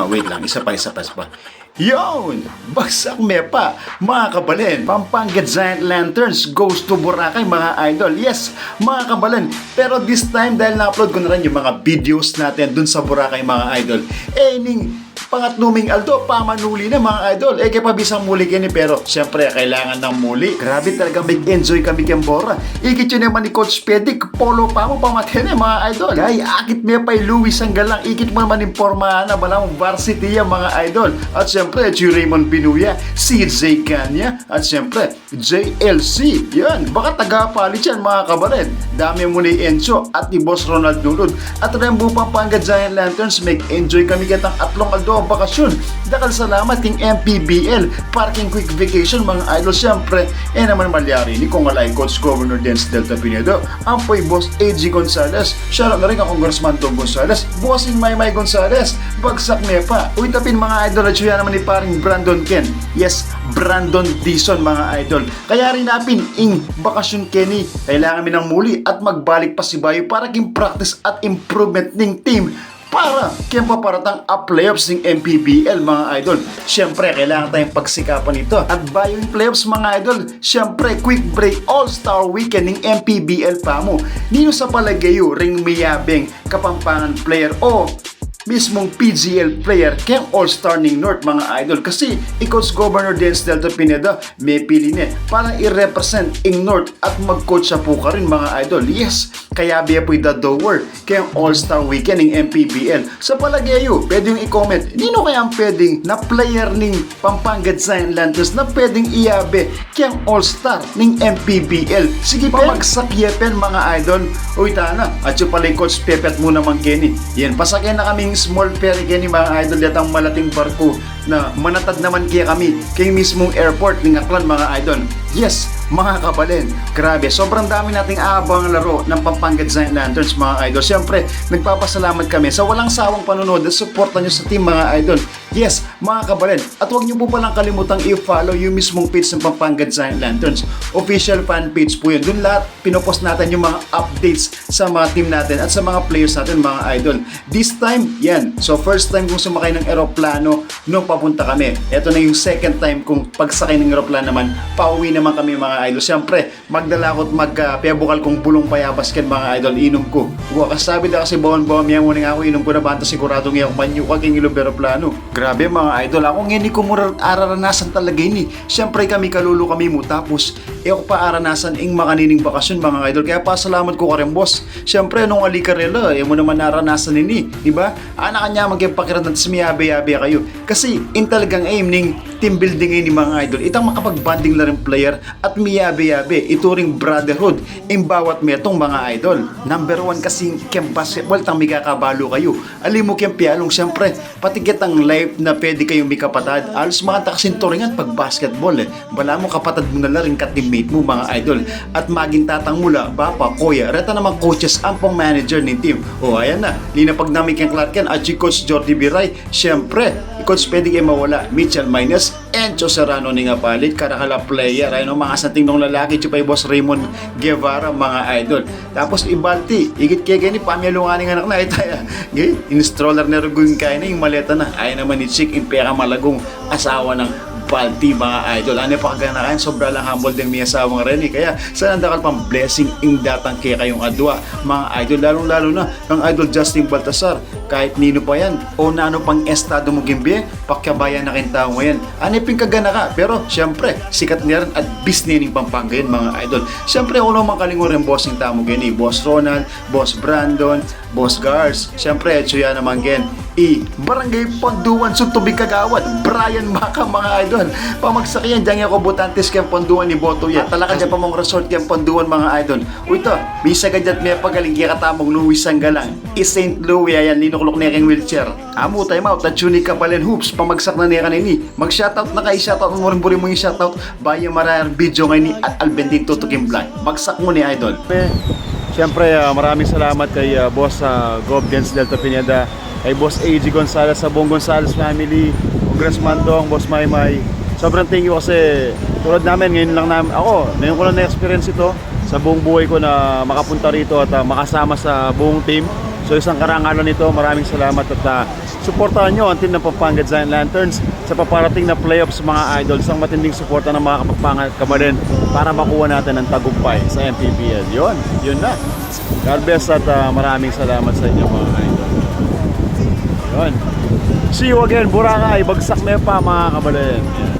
Wait lang, isa pa. Yon! Bagsak mepa, mga kabalin. Pampanga Giant Lanterns goes to Boracay, mga idol. Yes, mga kabalin. Pero this time, dahil na-upload ko na rin yung mga videos natin dun sa Boracay, mga idol. Ning pangatluming Aldo, pamanuli na mga idol. Kaya pabisang muli kini, pero syempre, kailangan ng muli. Grabe talaga, mag-enjoy kami kembora. Ikit yun naman ni Coach Pedic, polo pa mo pamatin mga idol. Kaya akit may pa'y Luis ang galang, ikit mo naman impormahan na balang varsity yan mga idol. At syempre, si Raymond Binuya, si Zay Ganya, at syempre, JLC. Yan, baka tagapalit yan mga kabared. Dami mo ni Enzo at ni Boss Ronald Nulod. At Rembo Pampanga Giant Lanterns, mag-enjoy kami katang atlong Aldo ang bakasyon. Dakal salamat king MPBL Parking Quick Vacation mga idol. Siyempre, naman malyari ni Congalay Coach Governor Dens Delta Pinedo, ampoy Boss AG Gonzales, shoutout na rin ang Congressman Tom Gonzales, Bossing Maymay Gonzales, bagsak nepa. Uy tapin mga idol, at siya naman ni paring Brandon Ken. Yes, Brandon Dison mga idol. Kaya rin napin ing bakasyon Kenny. Kailangan mi ng muli at magbalik pa si Bayo para king practice at improvement ning team para kaya paparatang playoffs ng MPBL mga idol. Siyempre, kailangan tayong pagsikapan ito. At bayo yung playoffs mga idol, siyempre, quick break All-Star Weekend ng MPBL pa mo. Nino sa palagayo, ring miyabeng kapampangan player o mismong PGL player kaya All-Star ng North mga idol. Kasi Coach Governor Dens Delta Pineda may pili niya para i-represent in North at mag-coach sa po ka rin mga idol. Yes, kaya biya po'y dadower kaya All-Star Weekend ng MPBL. Sa palagayo, pwede yung i-comment, nino kaya ang pwedeng na player ng Pampanga Giant Lanterns na pwedeng iabe kaya All-Star ng MPBL. Sige pa magsakyepen mga idol. Uy tana, at yung pala yung Coach Pepet muna mang Kenny. Yan, pasakyan na kaming small ferry kaya ni mga idol datang malating barko na manatad naman kaya kami kay mismong airport ng Aklan mga idol. Yes, mga kabalin, grabe, sobrang dami nating aabang laro ng Pampanga Giant Lanterns mga idol. Siyempre, nagpapasalamat kami sa walang sawang panonood at suporta nyo sa team mga idol. Yes, mga kabalin, at huwag nyo po palang kalimutang i-follow yung mismong page ng Pampanga Giant Lanterns. Official fan page po yun. Doon lahat pinopost natin yung mga updates sa mga team natin at sa mga players natin mga idol. This time, yan. So first time kung sumakay ng eroplano nung papunta kami. Ito na yung second time kung pagsakay ng eroplano naman, pauwi naman kami mga idol. Siyempre, magdala ko at magpebukal kong bulong payabas ken mga idol, inom ko. Kasabi na kasi bawon-bawon yan muna nga ako, inom ko na banta sigurado ngayon manyukag yung ilong eroplano. Grabe mga idol, ako ngayon ko araranasan talaga ini. Siyempre kami kalulo kami mo tapos ako pa aranasan ing makanining bakasyon mga idol. Kaya pasalamat ko ka rin boss. Siyempre nung alikarela, mo naman naranasan ini, diba? Anak kanya magpakiramdam at sumiyabe-yabe kayo. Kasi in talagang aim ning team building ini mga idol. Itang makapag-banding na rin player at miyabe-yabe. Ito ring brotherhood in bawat metong mga idol. Number 1 kasing kem basketball tang mikakabalo kayo. Alim mo kem pialong siyempre patigit ang life na pwede kayong may kapatad. Alos mga takasinturingan pag basketball Bala mo kapatad mo na lang ka-teammate mo mga idol. At maging tatang mula, bapa, kuya, reta namang coaches ang pang manager ng team. O ayan na, linapag namin kang Clark Ken at si Coach Jordi Biray. Siyempre, Coach pwede kayo mawala. Mitchell Minus, Encho Serrano ni nga palit, karakala player. Ayun mga sating nung lalaki, chupay Boss Raymond Guevara mga idol. Tapos ibalti, igit kaya ni pamyalunganing anak na ito. In-stroller na rugun kaya na yung maleta na. Ayun naman ni Chick, yung pera malagong asawa ng Balti mga idol. Ano pa kaganakan, sobra lang humble din may asawang Rene. Kaya sana dakal pang blessing ing datang kaya kayong adwa mga idol, lalong-lalo na ang idol Justin Baltasar. Kahit nino pa yan o na ano pang estado mo gimbi, pakyabayan na kin tao ngayon. Ano ping kagana ka, pero syempre sikat niya rin at business Pampanga yun mga idol. Syempre ako naman kalingon rin bossing tamo gani, Boss Ronald, Boss Brandon, Boss Gars. Syempre eto yan naman gen Barangay Ponduan Suntubig Kagawad, Brian Maka mga idol. Pamagsakyan dyan ako butantes kaya Ponduan ni Boto yan. Talaka dyan pa mong resort kaya Ponduan mga idol. Uy to, bisa ka dyan may pagaling kaya katamong Louis Sanggalang St. Louis ayan, linuklok niya kang wheelchair. Amo time out at Juni Kapalen Hoops, pamagsak na niya kanini. Mag-shoutout na kayo, shoutout mo rin mo yung shoutout. Bayan marayang video ngayon ni at Albending Tutukim Black. Magsak mo ni idol. Siyempre maraming salamat kay Boss Gov Dens Delta Pineda, kay Boss AG Gonzales sa buong Gonzales family, Congressman Dong, Boss Maymay. Sobrang thank you kasi tulad namin ngayon ko lang na-experience ito sa buong buhay ko na makapunta rito at makasama sa buong team. So isang karangalan nito, maraming salamat at suportahan nyo ang team ng Pampanga Giant Lanterns sa paparating na playoffs mga idol. Isang matinding suporta ng mga Kapampangan Kabalin para makuha natin ang tagumpay sa MPBL. Yun na. God bless at maraming salamat sa inyo mga idol. Yun. See you again, Boracay. Bagsak Mepa mga Kabalin. Yan.